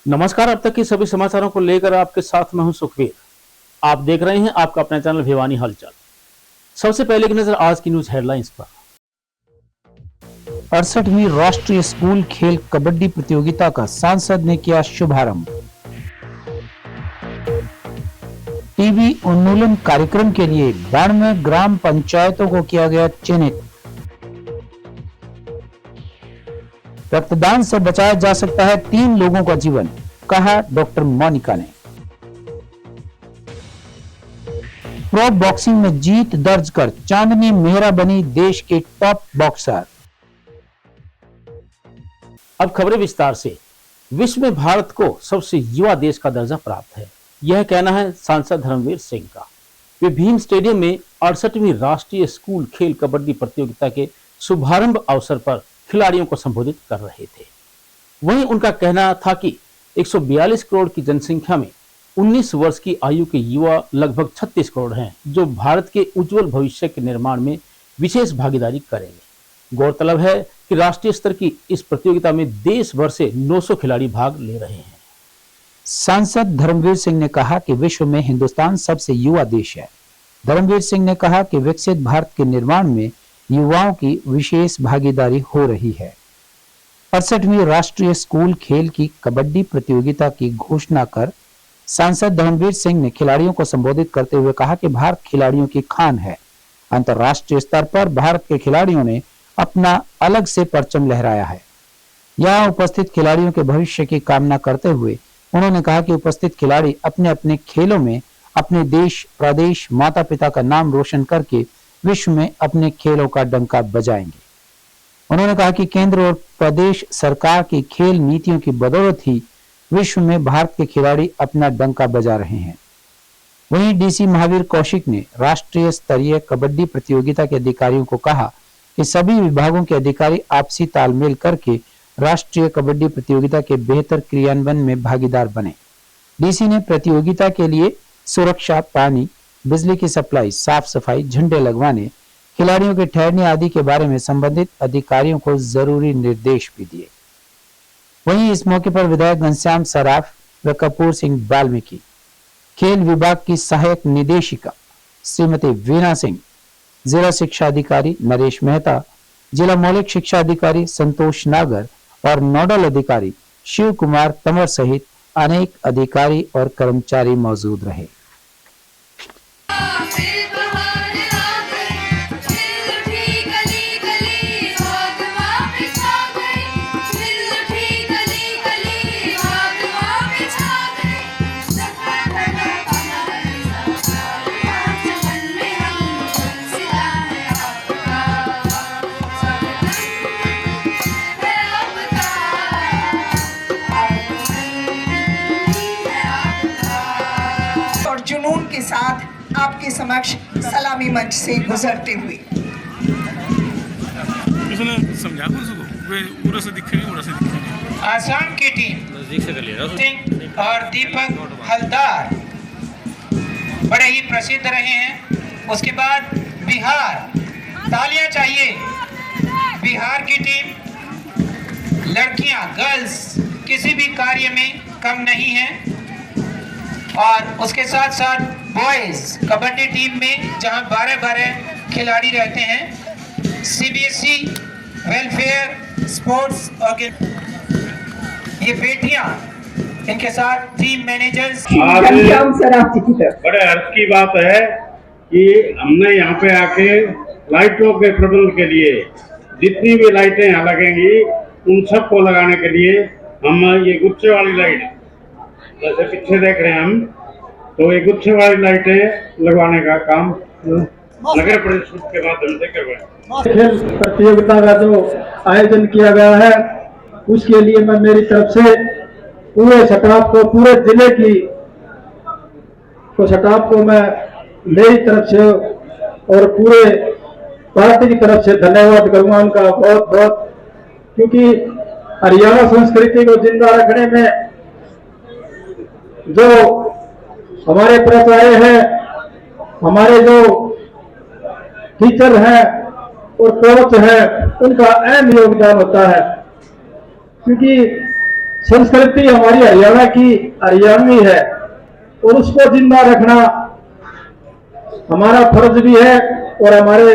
नमस्कार। अब तक के सभी समाचारों को लेकर आपके साथ मैं हूं सुखवीर। आप देख रहे हैं आपका अपना चैनल भिवानी हलचल। सबसे पहले की नजर आज की न्यूज हेडलाइंस पर। 68वीं राष्ट्रीय स्कूल खेल कबड्डी प्रतियोगिता का सांसद ने किया शुभारंभ। टीबी उन्मूलन कार्यक्रम के लिए 92 ग्राम पंचायतों को किया गया चयनित। रक्तदान से बचाया जा सकता है 3 लोगों का जीवन, कहा डॉक्टर मोनिका ने। प्रो बॉक्सिंग में जीत दर्ज कर चांदनी मेहरा बनी देश की टॉप बॉक्सर। अब खबरें विस्तार से। विश्व में भारत को सबसे युवा देश का दर्जा प्राप्त है, यह कहना है सांसद धर्मवीर सिंह का। वे भीम स्टेडियम में 68वीं राष्ट्रीय स्कूल खेल कबड्डी प्रतियोगिता के शुभारंभ अवसर पर खिलाड़ियों को संबोधित कर रहे थे। वहीं उनका कहना था कि 142 करोड़ की जनसंख्या में 19 वर्ष की आयु के युवा लगभग 36 करोड़ हैं, जो भारत के उज्जवल भविष्य के निर्माण में विशेष भागीदारी करेंगे। गौरतलब है कि राष्ट्रीय स्तर की इस प्रतियोगिता में देश भर से 900 खिलाड़ी भाग ले रहे हैं। सांसद धर्मवीर सिंह ने कहा कि विश्व में हिंदुस्तान सबसे युवा देश है। धर्मवीर सिंह ने कहा कि विकसित भारत के निर्माण में युवाओं की विशेष भागीदारी हो रही है। 68वीं राष्ट्रीय स्कूल खेल की कबड्डी प्रतियोगिता की घोषणा कर सांसद धर्मवीर सिंह ने खिलाड़ियों को संबोधित करते हुए कहा कि भारत खिलाड़ियों की खान है। अंतर्राष्ट्रीय स्तर पर भारत के खिलाड़ियों ने अपना अलग से परचम लहराया है। यहाँ उपस्थित खिलाड़ियों के भविष्य की कामना करते हुए उन्होंने कहा कि उपस्थित खिलाड़ी अपने अपने खेलों में अपने देश, प्रदेश, माता पिता का नाम रोशन करके विश्व में अपने खेलों का डंका बजाएंगे। उन्होंने कहा कि केंद्र और प्रदेश सरकार की खेल नीतियों की बदौलत ही विश्व में भारत के खिलाड़ी अपना डंका बजा रहे हैं। वहीं डीसी महावीर कौशिक ने राष्ट्रीय स्तरीय कबड्डी प्रतियोगिता के अधिकारियों को कहा कि सभी विभागों के अधिकारी आपसी तालमेल करके राष्ट्रीय कबड्डी प्रतियोगिता के बेहतर क्रियान्वयन में भागीदार बने। डीसी ने प्रतियोगिता के लिए सुरक्षा, पानी, बिजली की सप्लाई, साफ सफाई, झंडे लगवाने, खिलाड़ियों के ठहरने आदि के बारे में संबंधित अधिकारियों को जरूरी निर्देश भी दिए। वहीं इस मौके पर विधायक घनश्याम सराफ व कपूर सिंह वाल्मीकि, खेल विभाग की सहायक निदेशिका श्रीमती वीना सिंह, जिला शिक्षा अधिकारी नरेश मेहता, जिला मौलिक शिक्षा अधिकारी संतोष नागर और नोडल अधिकारी शिव कुमार तंवर सहित अनेक अधिकारी और कर्मचारी मौजूद रहे। जुनून के साथ आपके समक्ष सलामी मंच से गुजरते हुए आसाम की टीम सिंह और दीपक हलदार बड़े ही प्रसिद्ध रहे हैं। उसके बाद बिहार, तालियां चाहिए। बिहार की टीम लड़कियां, गर्ल्स किसी भी कार्य में कम नहीं है। और उसके साथ साथ बॉयज कबड्डी टीम में जहां 12 खिलाड़ी रहते हैं। सीबीएसई वेलफेयर स्पोर्ट्स और ये बेटियां, इनके साथ टीम मैनेजर्स। बड़े हर्ष की बात है कि हमने यहाँ पे आके लाइटों के प्रबंध के लिए जितनी भी लाइटें यहाँ लगेंगी उन सबको लगाने के लिए हम ये गुच्छे वाली लाइट, जैसे पीछे देख रहे हैं हम, तो ये गुच्छे वाली लाइटें लगवाने का काम नगर परिषद के माध्यम से करवाएं। खेल प्रतियोगिता का जो आयोजन किया गया है उसके लिए मैं मेरी तरफ से पूरे स्टाफ को, पूरे जिले की स्टाफ को मैं मेरी तरफ से और पूरे पार्टी की तरफ से धन्यवाद करूंगा उनका बहुत बहुत, क्योंकि हरियाणा संस्कृति को जिंदा रखने में जो हमारे प्रेस आए हैं, हमारे जो टीचर हैं और कोच हैं, उनका अहम योगदान होता है। क्योंकि संस्कृति हमारी हरियाणा की हरियाणवी है और उसको जिंदा रखना हमारा फर्ज भी है और हमारे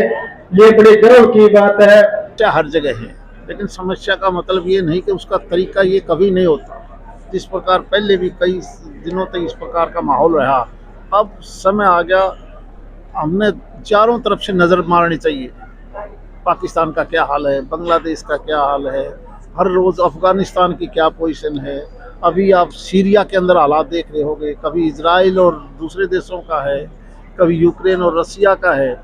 लिए बड़ी गर्व की बात है। समस्या हर जगह है, लेकिन समस्या का मतलब ये नहीं कि उसका तरीका ये कभी नहीं होता। जिस प्रकार पहले भी कई दिनों तक इस प्रकार का माहौल रहा, अब समय आ गया, हमने चारों तरफ से नज़र मारनी चाहिए। पाकिस्तान का क्या हाल है, बांग्लादेश का क्या हाल है, हर रोज़ अफ़गानिस्तान की क्या पोजीशन है, अभी आप सीरिया के अंदर हालात देख रहे होंगे, कभी इजराइल और दूसरे देशों का है, कभी यूक्रेन और रसिया का है।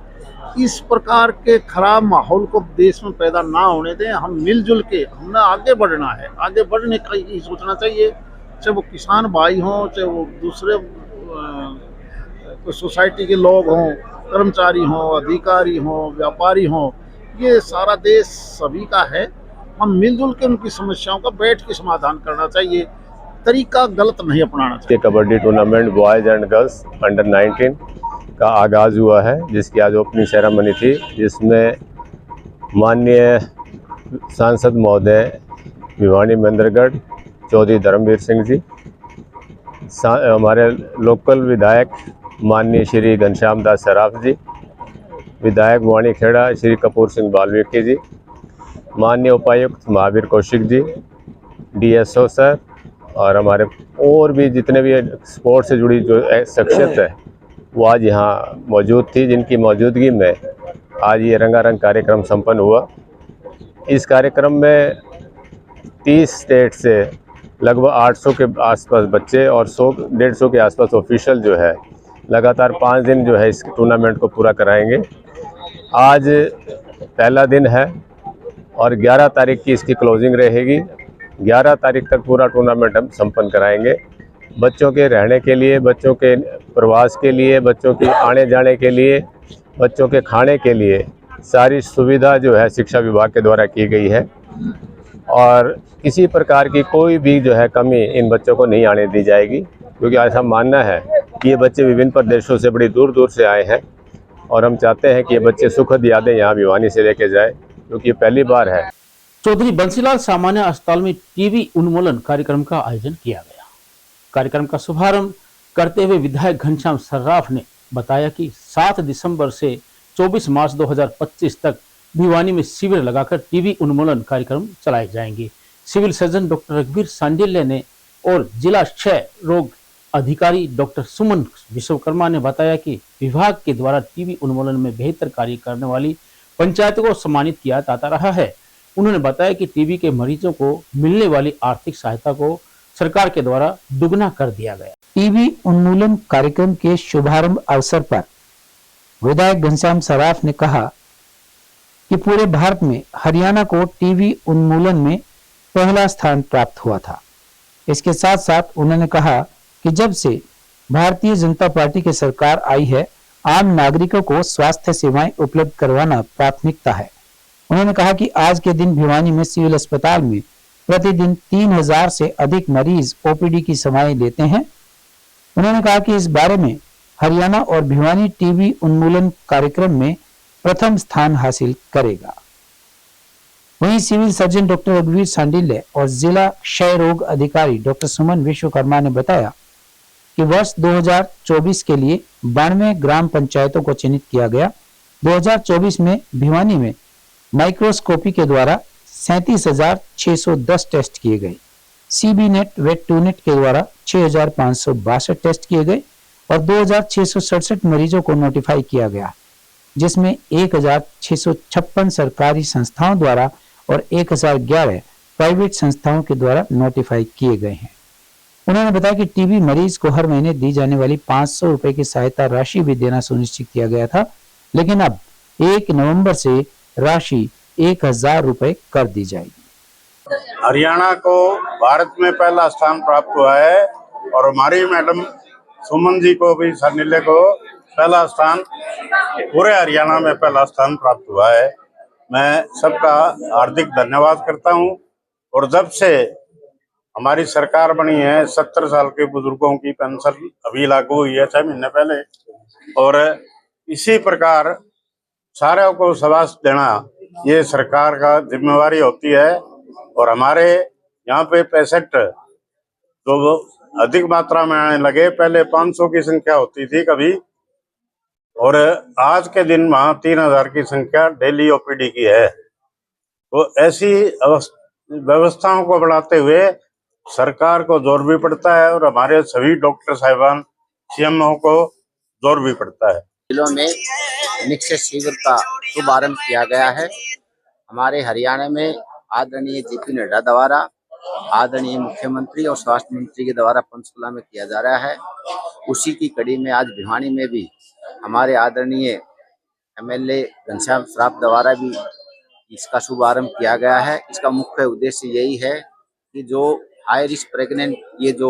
इस प्रकार के खराब माहौल को देश में पैदा ना होने दें। हम मिलजुल के हमने आगे बढ़ना है, आगे बढ़ने का ही सोचना चाहिए। चाहे वो किसान भाई हों, चाहे वो दूसरे कोई सोसाइटी के लोग हों, कर्मचारी हों, अधिकारी हों, व्यापारी हों, ये सारा देश सभी का है। हम मिलजुल के उनकी समस्याओं का बैठ के समाधान करना चाहिए, तरीका गलत नहीं अपनाना चाहिए। Kabaddi tournament boys and girls under 19 का आगाज़ हुआ है, जिसकी आज ओपनिंग सेरेमनी थी, जिसमें माननीय सांसद महोदय भिवानी महेंद्रगढ़ चौधरी धर्मवीर सिंह जी, हमारे लोकल विधायक माननीय श्री घनश्याम दास सराफ जी, विधायक वाणीखेड़ा श्री कपूर सिंह बाल्मीकि जी, माननीय उपायुक्त महावीर कौशिक जी, DSO सर और हमारे और भी जितने भी स्पोर्ट्स से जुड़ी जो शख्सियत है वो आज यहाँ मौजूद थी, जिनकी मौजूदगी में आज ये रंगारंग कार्यक्रम संपन्न हुआ। इस कार्यक्रम में 30 स्टेट से लगभग 800 के आसपास बच्चे और 100-150 के आसपास ऑफिशियल जो है लगातार 5 दिन जो है इस टूर्नामेंट को पूरा कराएंगे। आज पहला दिन है और 11 तारीख की इसकी क्लोजिंग रहेगी। 11 तारीख तक पूरा टूर्नामेंट हम संपन्न कराएंगे। बच्चों के रहने के लिए, बच्चों के प्रवास के लिए, बच्चों के आने जाने के लिए, बच्चों के खाने के लिए सारी सुविधा जो है शिक्षा विभाग के द्वारा की गई है और किसी प्रकार की कोई भी जो है कमी इन बच्चों को नहीं आने दी जाएगी, क्योंकि ऐसा मानना है कि ये बच्चे विभिन्न प्रदेशों से बड़ी दूर दूर से आए हैं और हम चाहते हैं कि ये बच्चे सुखद यादें यहाँ भिवानी से लेके जाए, क्योंकि ये पहली बार है। चौधरी बंसीलाल सामान्य अस्पताल में टीबी उन्मूलन कार्यक्रम का आयोजन किया गया। कार्यक्रम का शुभारंभ करते हुए विधायक घनश्याम सर्राफ ने बताया कि 7 दिसंबर से 24 मार्च 2025 तक भिवानी में शिविर लगाकर टीबी उन्मूलन कार्यक्रम चलाए जाएंगे। सिविल सर्जन डॉक्टर रघुवीर सांडिल्य ने और जिला क्षय रोग अधिकारी डॉक्टर सुमन विश्वकर्मा ने बताया कि विभाग के द्वारा टीबी उन्मूलन में बेहतर कार्य करने वाली पंचायतों को सम्मानित किया जाता रहा है। उन्होंने बताया कि टीबी के मरीजों को मिलने वाली आर्थिक सहायता को सरकार के द्वारा दुगना कर दिया गया। टीबी उन्मूलन कार्यक्रम के शुभारंभ अवसर पर विधायक घनश्याम सराफ ने कहा कि पूरे भारत में हरियाणा को टीबी उन्मूलन में पहला स्थान प्राप्त हुआ था। इसके साथ साथ उन्होंने कहा कि जब से भारतीय जनता पार्टी की सरकार आई है, आम नागरिकों को स्वास्थ्य सेवाएं उपलब्ध करवाना प्राथमिकता है। उन्होंने कहा कि आज के दिन भिवानी में सिविल अस्पताल में प्रतिदिन 3000 से अधिक मरीज OPD की सेवाएं लेते हैं। उन्होंने कहा कि इस बारे में हरियाणा और भिवानी टीबी उन्मूलन कार्यक्रम में प्रथम स्थान हासिल करेगा। वहीं सिविल सर्जन डॉक्टर रघुवीर सांडिल्य और जिला क्षय रोग अधिकारी डॉक्टर सुमन विश्वकर्मा ने बताया कि वर्ष 2024 के लिए 92 ग्राम पंचायतों को चिन्हित किया गया। 2024 में भिवानी में माइक्रोस्कोपी के द्वारा 37,610 टेस्ट किए गए। CB नेट व टूनेट के द्वारा 6,562 टेस्ट किए गए और 2,667 मरीजों को नोटिफाई किया गया, जिसमें 1,656 सरकारी संस्थाओं द्वारा और 1,011 प्राइवेट संस्थाओं के द्वारा नोटिफाई किए गए हैं। उन्होंने बताया कि टीबी मरीज को हर महीने दी जाने वाली 500 रुपए की सहायता राशि भी देना सुनिश्चित किया गया था, लेकिन अब 1 नवंबर से राशि 1,000 रुपए कर दी जाएगी। हरियाणा को भारत में पहला स्थान प्राप्त हुआ है और हमारी मैडम सुमन जी को भी सांडिल्य को पहला स्थान, पूरे हरियाणा में पहला स्थान प्राप्त हुआ है। मैं सबका हार्दिक धन्यवाद करता हूं। और जब से हमारी सरकार बनी है, 70 साल के बुजुर्गों की पेंशन अभी लागू हुई है 6 महीने पहले, और इसी प्रकार सारों को स्वास्थ्य देना ये सरकार का जिम्मेवारी होती है। और हमारे यहाँ पे 65 जो वो अधिक मात्रा में आने लगे। पहले 500 की संख्या होती थी कभी, और आज के दिन वहां 3000 की संख्या डेली ओपीडी की है। तो ऐसी व्यवस्थाओं को बढ़ाते हुए सरकार को जोर भी पड़ता है और हमारे सभी डॉक्टर साहिबान सीएमओ को जोर भी पड़ता है। जिलों में निक्षय शिविर का शुभारंभ किया गया है। हमारे हरियाणा में आदरणीय जेपी नड्डा द्वारा, आदरणीय मुख्यमंत्री और स्वास्थ्य मंत्री के द्वारा पंचकुला में किया जा रहा है। उसी की कड़ी में आज भिवानी में भी हमारे आदरणीय एमएलए घनश्याम सराफ द्वारा भी इसका शुभारंभ किया गया है। इसका मुख्य उद्देश्य यही है कि जो हाई रिस्क प्रेग्नेंट ये जो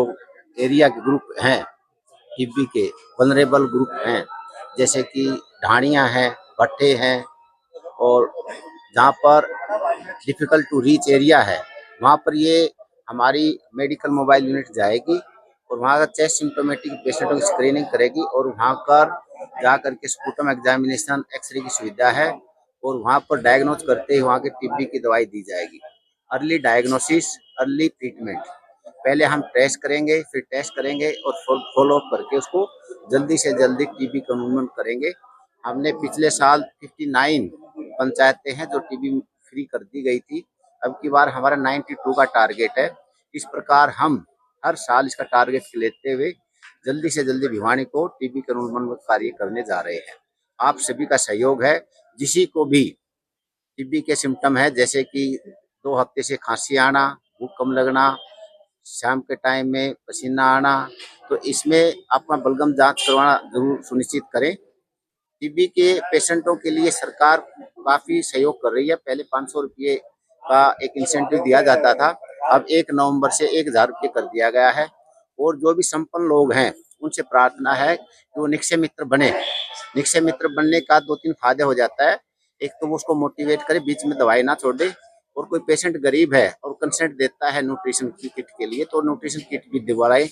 एरिया के ग्रुप हैं, टीबी के वनरेबल ग्रुप हैं, जैसे कि ढाणियाँ हैं, भट्टे हैं, और जहाँ पर डिफिकल्ट टू रीच एरिया है, वहाँ पर ये हमारी मेडिकल मोबाइल यूनिट जाएगी और वहाँ का चेस्ट सिम्टोमेटिक पेशेंटों की स्क्रीनिंग करेगी और वहाँ पर जा करके स्पूटम एग्जामिनेशन, एक्सरे की सुविधा है और वहाँ पर डायग्नोज करते ही वहाँ के टीबी की दवाई दी जाएगी। Early diagnosis, early treatment. पहले हम टेस्ट करेंगे, फिर टेस्ट करेंगे और फॉलो अप करके उसको जल्दी से जल्दी टीबी का उन्मूलन करेंगे। हमने पिछले साल 59 पंचायतें हैं जो टीबी फ्री कर दी गई थी। अब की बार हमारा 92 का टारगेट है। इस प्रकार हम हर साल इसका टारगेट लेते हुए जल्दी से जल्दी भिवानी को टीबी का उन्मूलन कार्य करने जा रहे हैं। आप सभी का सहयोग है। जिसी को भी टीबी के सिम्टम है, जैसे कि 2 हफ्ते से खांसी आना, भूख कम लगना, शाम के टाइम में पसीना आना, तो इसमें अपना बलगम जांच करवाना जरूर सुनिश्चित करें। टीबी के पेशेंटों के लिए सरकार काफ़ी सहयोग कर रही है। पहले 500 रुपये का एक इंसेंटिव दिया जाता था, अब 1 नवंबर से 1000 रुपये कर दिया गया है। और जो भी संपन्न लोग हैं उनसे प्रार्थना है कि वो निक्षय मित्र बने। निक्षय मित्र बनने का 2-3 फायदे हो जाता है। एक तो वो उसको मोटिवेट करे, बीच में दवाई ना छोड़ दे, और कोई पेशेंट गरीब है और कंसेंट देता है न्यूट्रिशन की किट के लिए, तो न्यूट्रिशन किट भी दिलवाए।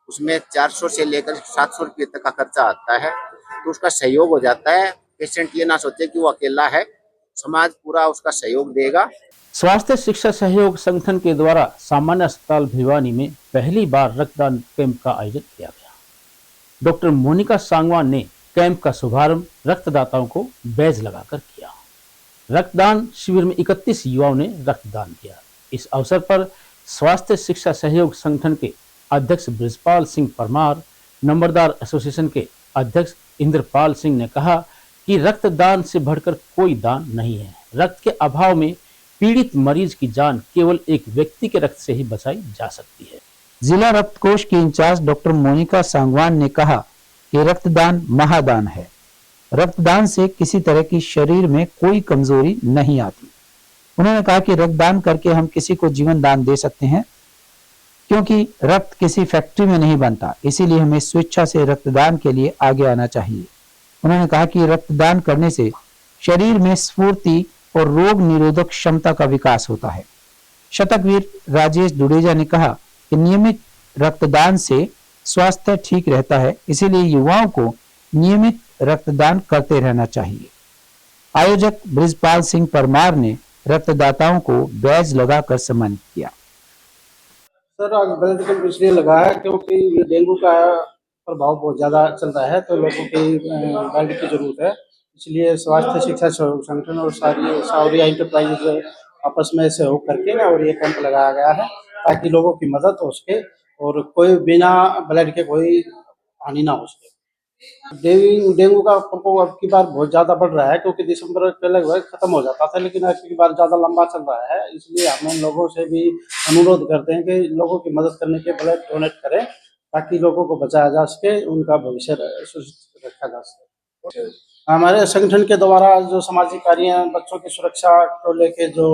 उसमें 400 से लेकर 700 रुपये तक का खर्चा आता है, तो उसका सहयोग हो जाता है। पेशेंट ये ना सोचे कि वो अकेला है, समाज पूरा उसका सहयोग देगा। स्वास्थ्य शिक्षा सहयोग संगठन के द्वारा सामान्य अस्पताल भिवानी में पहली बार रक्तदान कैंप का आयोजन किया गया। डॉक्टर मोनिका सांगवान ने कैंप का शुभारंभ रक्तदाताओं को बैज लगाकर किया। रक्तदान शिविर में 31 युवाओं ने रक्तदान किया। इस अवसर पर स्वास्थ्य शिक्षा सहयोग संगठन के अध्यक्ष बृजपाल सिंह परमार, नंबरदार एसोसिएशन के अध्यक्ष इंद्रपाल सिंह ने कहा कि रक्तदान से बढ़कर कोई दान नहीं है। रक्त के अभाव में पीड़ित मरीज की जान केवल एक व्यक्ति के रक्त से ही बचाई जा सकती है। जिला रक्त कोष की इंचार्ज डॉक्टर मोनिका सांगवान ने कहा कि रक्तदान महादान है। रक्तदान से किसी तरह की शरीर में कोई कमजोरी नहीं आती। उन्होंने कहा कि रक्तदान करके हम किसी को जीवन दान दे सकते हैं, क्योंकि रक्त किसी फैक्ट्री में नहीं बनता, इसीलिए हमें स्वेच्छा से रक्तदान के लिए आगे आना चाहिए। उन्होंने कहा कि रक्तदान करने से शरीर में स्फूर्ति और रोग निरोधक क्षमता का विकास होता है। शतकवीर राजेश दुडेजा ने कहा कि नियमित रक्तदान से स्वास्थ्य ठीक रहता है, इसीलिए युवाओं को नियमित रक्तदान करते रहना चाहिए। आयोजक बृजपाल सिंह परमार ने रक्तदाताओं को बैज लगाकर सम्मानित किया। सर, आज ब्लड कैंप इसलिए लगा है क्योंकि ये डेंगू का प्रभाव बहुत ज़्यादा चल रहा है, तो लोगों की ब्लड की जरूरत है। इसलिए स्वास्थ्य शिक्षा संगठन और सारी सावरिया इंटरप्राइजेज आपस में सहयोग करके ना और ये कैंप लगाया गया है ताकि लोगों की मदद हो सके और कोई बिना ब्लड के कोई हानि ना हो सके। डेंगू का प्रकोप अब की बार बहुत ज़्यादा बढ़ रहा है, क्योंकि दिसंबर के लगभग खत्म हो जाता था, लेकिन अब की बार ज़्यादा लंबा चल रहा है। इसलिए हम लोगों से भी अनुरोध करते हैं कि लोगों की मदद करने के ब्लड डोनेट करें ताकि लोगों को बचाया जा सके, उनका भविष्य सुरक्षित रखा जा सके। हमारे संगठन के द्वारा जो सामाजिक कार्य हैं, बच्चों की सुरक्षा को लेके, जो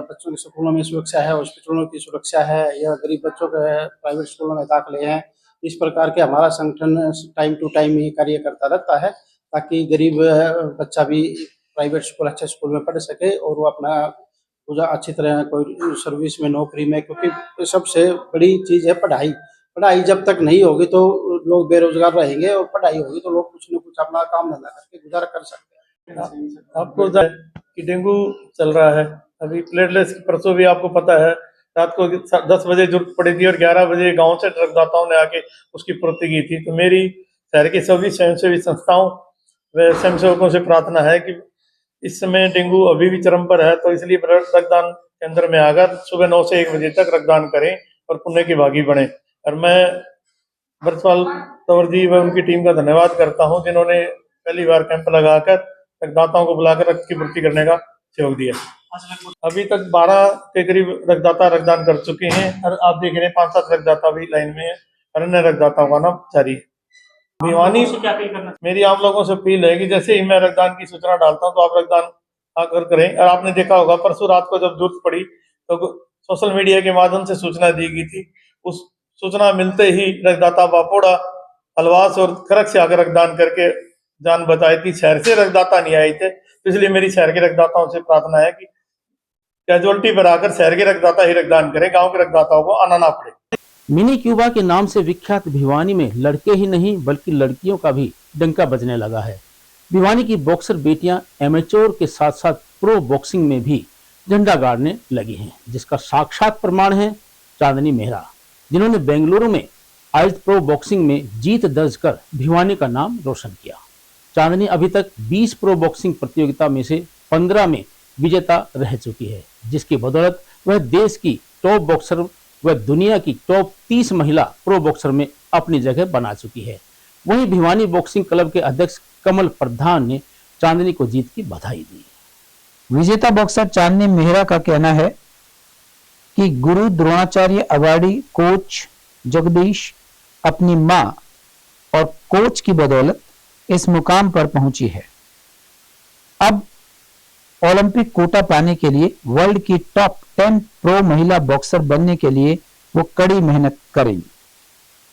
बच्चों के स्कूलों में सुरक्षा है, हॉस्पिटलों की सुरक्षा है, या गरीब बच्चों के प्राइवेट स्कूलों में दाखिले हैं, इस प्रकार के हमारा संगठन टाइम टू टाइम ये कार्य करता रहता है ताकि गरीब बच्चा भी प्राइवेट स्कूल, अच्छे स्कूल में पढ़ सके और वो अपना पूरा अच्छी तरह कोई सर्विस में, नौकरी में, क्योंकि सबसे बड़ी चीज़ है पढ़ाई। पढ़ाई जब तक नहीं होगी तो लोग बेरोजगार रहेंगे, और पढ़ाई होगी तो लोग कुछ न कुछ अपना काम धंधा करके गुजारा कर सकते हैं। आपको कि डेंगू चल रहा है, अभी प्लेटलेट्स परसों भी आपको पता है रात को 10 बजे जरूरत पड़ी थी और 11 बजे गांव से रक्तदाताओं ने आके उसकी पूर्ति की थी। तो मेरी शहर की सभी स्वयंसेवी संस्थाओं व स्वयंसेवकों से प्रार्थना है कि इस समय डेंगू अभी भी चरम पर है, तो इसलिए रक्तदान केंद्र में आकर सुबह 9 से 1 बजे तक रक्तदान करें और पुण्य की भागी बने। और मैं बरसपाल तंवर जी व उनकी टीम का धन्यवाद करता हूं, जिन्होंने पहली बार कैंप लगाकर रक्तदाताओं को बुलाकर रक्त की पूर्ति करने का सहयोग दिया। अभी तक 12 के करीब रक्तदाता रक्तदान कर चुके हैं और आप देख रहे हैं 5-7 रक्तदाता भी लाइन में है और अन्य रक्तदाताओं का नाम जारी है। भिवानी से क्या अपील करना? मेरी आप लोगों से अपील है कि जैसे ही मैं रक्तदान की सूचना डालता हूं तो आप रक्तदान आकर करें। और आपने देखा होगा परसों रात को जब जरूरत पड़ी तो सोशल मीडिया के माध्यम से सूचना दी गई थी। उस सूचना मिलते ही रक्तदाता बापोड़ा, हलवास और खरक से आकर रक्तदान करके जान बचाई थी। शहर से रक्तदाता नहीं आए थे, तो इसलिए मेरी शहर के रक्तदाताओं से प्रार्थना है कि कैजुअलिटी पर आकर शहर के रक्तदाता ही रक्तदान करें, गांव के रक्तदाताओं को आना ना पड़े। मिनी क्यूबा के नाम से विख्यात भिवानी में लड़के ही नहीं बल्कि लड़कियों का भी डंका बजने लगा है। भिवानी की बॉक्सर बेटियां एमेच्योर के साथ साथ प्रो बॉक्सिंग में भी झंडा गाड़ने लगी हैं, जिसका साक्षात प्रमाण है चांदनी मेहरा, जिन्होंने बेंगलुरु में आयोजित प्रो बॉक्सिंग में जीत दर्ज कर भिवानी का नाम रोशन किया। चांदनी अभी तक 20 प्रो बॉक्सिंग प्रतियोगिता में से 15 में विजेता रह चुकी है, जिसकी बदौलत वह देश की टॉप बॉक्सर व दुनिया की टॉप 30 महिला प्रो बॉक्सर में अपनी जगह बना चुकी है। वहीं भिवानी बॉक्सिंग क्लब के अध्यक्ष कमल प्रधान ने चांदनी को जीत की बधाई दी। विजेता बॉक्सर चांदनी मेहरा का कहना है कि गुरु द्रोणाचार्य अवार्डी कोच जगदीश अपनी मां और कोच की बदौलत इस मुकाम पर पहुंची है। अब ओलंपिक कोटा पाने के लिए वर्ल्ड की टॉप 10 प्रो महिला बॉक्सर बनने के लिए वो कड़ी मेहनत करेंगी।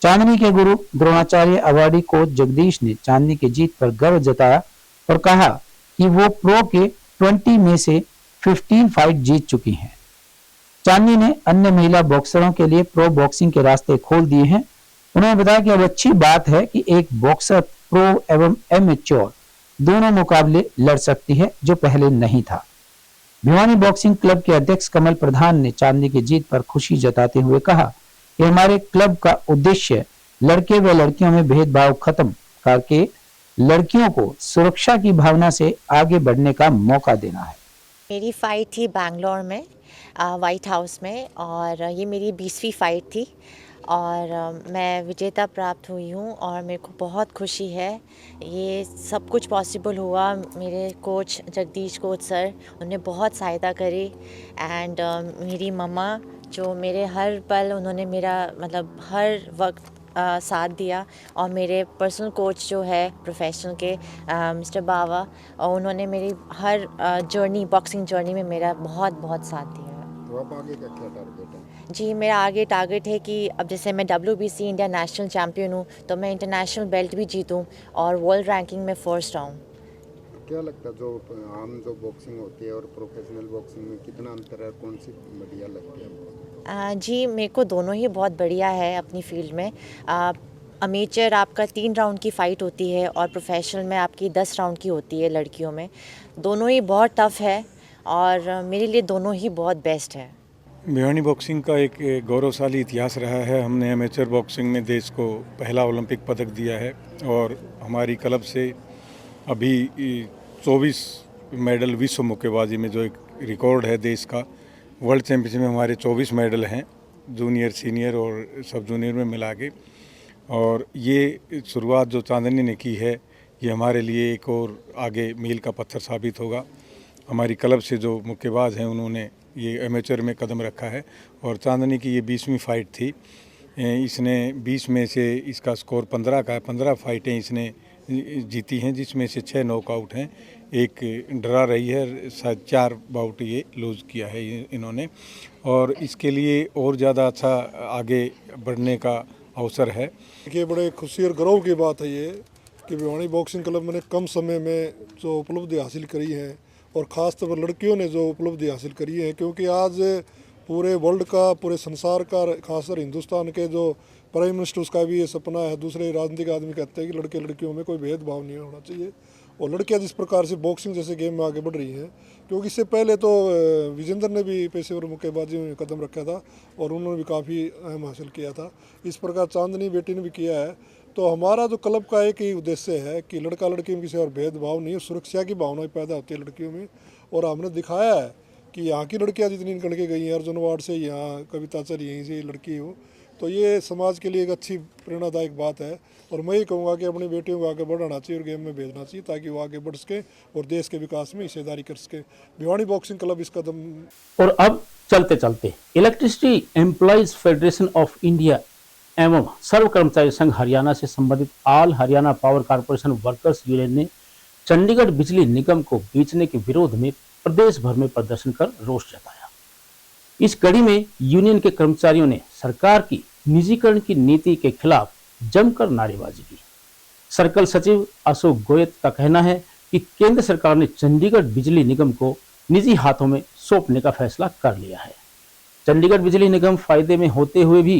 चांदनी के गुरु द्रोणाचार्य अवार्डी कोच जगदीश ने चांदनी की जीत पर गर्व जताया और कहा कि वो प्रो के 20 में से 15 फाइट जीत चुकी हैं। चांदनी ने अन्य महिला बॉक्सरों के लिए प्रो बॉक्सिंग के रास्ते खोल दिए हैं। उन्होंने बताया कि अब अच्छी बात है कि एक बॉक्सर प्रो एवं एमेच्योर दोनों मुकाबले लड़ सकती है, जो पहले नहीं था। भिवानी बॉक्सिंग क्लब के अध्यक्ष कमल प्रधान ने चांदनी की जीत पर खुशी जताते हुए कहा कि हमारे क्लब का उद्देश्य लड़के व लड़कियों में भेदभाव खत्म करके लड़कियों को सुरक्षा की भावना से आगे बढ़ने का मौका देना है। मेरी फ़ाइट थी बैंगलोर में वाइट हाउस में, और ये मेरी 20वीं फ़ाइट थी और मैं विजेता प्राप्त हुई हूँ और मेरे को बहुत खुशी है। ये सब कुछ पॉसिबल हुआ मेरे कोच जगदीश कोच सर, उन्होंने बहुत सहायता करी एंड मेरी मम्मा जो मेरे हर पल उन्होंने मेरा मतलब हर वक्त साथ दिया, और मेरे पर्सनल कोच जो है प्रोफेशनल के मिस्टर बावा, और उन्होंने मेरी हर जर्नी बॉक्सिंग जर्नी में मेरा बहुत बहुत साथ दिया। तो अब आगे का क्या टारगेट है? जी, मेरा आगे टारगेट है कि अब जैसे मैं WBC इंडिया नेशनल चैम्पियन हूँ, तो मैं इंटरनेशनल बेल्ट भी जीतूँ और वर्ल्ड रैंकिंग में फर्स्ट आऊँ। क्या लगता है जो आम जो बॉक्सिंग होती है और प्रोफेशनल बॉक्सिंग में कितना अंतर है, कौन सी बढ़िया लगती है आपको? जी, मेरे को दोनों ही बहुत बढ़िया है अपनी फील्ड में। अमेचर आपका 3 राउंड की फ़ाइट होती है और प्रोफेशनल में आपकी 10 राउंड की होती है लड़कियों में। दोनों ही बहुत टफ़ है और मेरे लिए दोनों ही बहुत बेस्ट है। भिवानी बॉक्सिंग का एक गौरवशाली इतिहास रहा है। हमने एमेचर बॉक्सिंग में देश को पहला ओलंपिक पदक दिया है और हमारी क्लब से अभी 24 मेडल विश्व मुक्केबाजी में, जो एक रिकॉर्ड है देश का। वर्ल्ड चैम्पियनशिप में हमारे 24 मेडल हैं, जूनियर सीनियर और सब जूनियर में मिला के। और ये शुरुआत जो चांदनी ने की है, ये हमारे लिए एक और आगे मील का पत्थर साबित होगा। हमारी क्लब से जो मुक्केबाज हैं उन्होंने ये एमेचर में कदम रखा है और चांदनी की ये 20वीं फाइट थी। इसने 20 में से इसका स्कोर 15 का है। 15 फाइटें इसने जीती हैं, जिसमें से 6 नॉकआउट हैं, एक ड्रा रही है, शायद 4 बाउट ये लूज़ किया है इन्होंने। और इसके लिए और ज़्यादा अच्छा आगे बढ़ने का अवसर है। देखिए, बड़े खुशी और गर्व की बात है ये कि भिवानी बॉक्सिंग क्लब ने कम समय में जो उपलब्धि हासिल करी है और ख़ास तौर पर लड़कियों ने जो उपलब्धि हासिल करी है, क्योंकि आज पूरे वर्ल्ड का, पूरे संसार का, खासकर हिंदुस्तान के जो प्राइम मिनिस्टर, उसका भी ये सपना है। दूसरे राजनीतिक आदमी कहते हैं कि लड़के लड़कियों में कोई भेदभाव नहीं होना चाहिए और लड़कियां जिस प्रकार से बॉक्सिंग जैसे गेम में आगे बढ़ रही हैं, क्योंकि इससे पहले तो विजेंद्र ने भी पेशेवर मुक्केबाजी में कदम रखा था और उन्होंने भी काफ़ी अहम हासिल किया था। इस प्रकार चांदनी बेटी ने भी किया है। तो हमारा जो क्लब का एक ही उद्देश्य है कि लड़का लड़की में किसी और भेदभाव नहीं, सुरक्षा की भावना पैदा होती है लड़कियों में। और हमने दिखाया है कि यहाँ की लड़कियाँ जितनी निकल के गई हैं, अर्जुन वार्ड से यहाँ कविता चल यहीं से लड़की हो, तो ये समाज के लिए एक अच्छी प्रेरणादायक बात है। और मैं ये कहूँगा कि अपनी बेटियों को आगे बढ़ाना चाहिए और गेम में भेजना चाहिए ताकि वो आगे बढ़ सके और देश के विकास में हिस्सेदारी कर सके। भिवानी बॉक्सिंग क्लब इस कदम। और अब चलते चलते electricity employees federation of India एवं सर्व कर्मचारी संघ हरियाणा से संबंधित all Haryana power corporation workers union ने चंडीगढ़ बिजली निगम को बेचने के विरोध में प्रदेश भर में प्रदर्शन कर रोष जताया। इस कड़ी में यूनियन के कर्मचारियों ने सरकार की निजीकरण की नीति के खिलाफ जमकर नारेबाजी की। सर्कल सचिव अशोक गोयत का कहना है कि केंद्र सरकार ने चंडीगढ़ बिजली निगम को निजी हाथों में सौंपने का फैसला कर लिया है। चंडीगढ़ बिजली निगम फायदे में होते हुए भी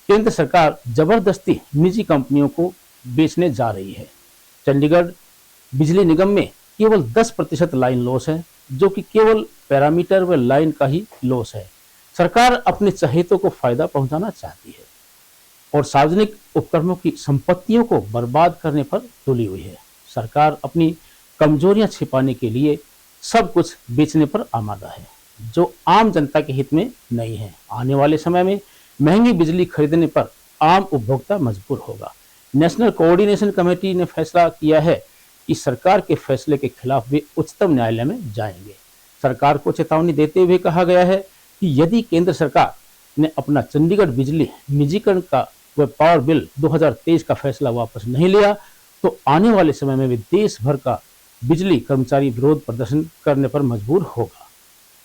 केंद्र सरकार जबरदस्ती निजी कंपनियों को बेचने जा रही है। चंडीगढ़ बिजली निगम में केवल 10% लाइन लॉस है, जो कि केवल पैरामीटर व लाइन का ही लॉस है। सरकार अपने चहेतों को फायदा पहुंचाना चाहती है और सार्वजनिक उपक्रमों की संपत्तियों को बर्बाद करने पर तुली हुई है। सरकार अपनी कमजोरियां छिपाने के लिए सब कुछ बेचने पर आमादा है, जो आम जनता के हित में नहीं है। आने वाले समय में महंगी बिजली खरीदने पर आम उपभोक्ता मजबूर होगा। नेशनल कोऑर्डिनेशन कमेटी ने फैसला किया है कि सरकार के फैसले के खिलाफ वे उच्चतम न्यायालय में जाएंगे। सरकार को चेतावनी देते हुए कहा गया है कि यदि केंद्र सरकार ने अपना चंडीगढ़ बिजली निजीकरण का व पावर बिल 2023 का फैसला वापस नहीं लिया तो आने वाले समय में वे देश भर का बिजली कर्मचारी विरोध प्रदर्शन करने पर मजबूर होगा।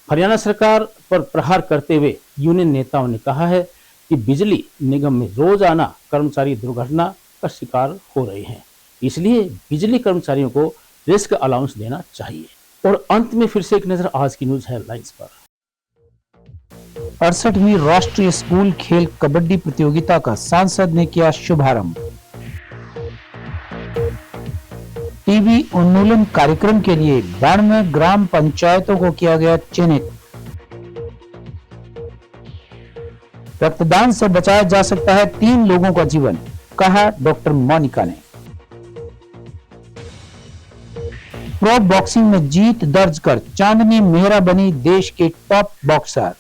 हरियाणा सरकार पर प्रहार करते हुए यूनियन नेताओं ने कहा है कि बिजली निगम में रोजाना कर्मचारी दुर्घटना का शिकार हो रहे हैं, इसलिए बिजली कर्मचारियों को रिस्क अलाउंस देना चाहिए। और अंत में फिर से एक नजर आज की न्यूज हेडलाइंस पर। 68वीं राष्ट्रीय स्कूल खेल कबड्डी प्रतियोगिता का सांसद ने किया शुभारंभ। टीवी उन्मूलन कार्यक्रम के लिए 92 ग्राम पंचायतों को किया गया चयनित। रक्तदान से बचाया जा सकता है 3 लोगों का जीवन, कहा डॉक्टर मोनिका ने। प्रो बॉक्सिंग में जीत दर्ज कर चांदनी मेहरा बनी देश के टॉप बॉक्सर।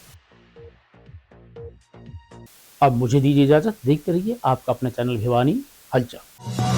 अब मुझे दीजिए इजाजत। देखते रहिए आपका अपना चैनल भिवानी हलचल।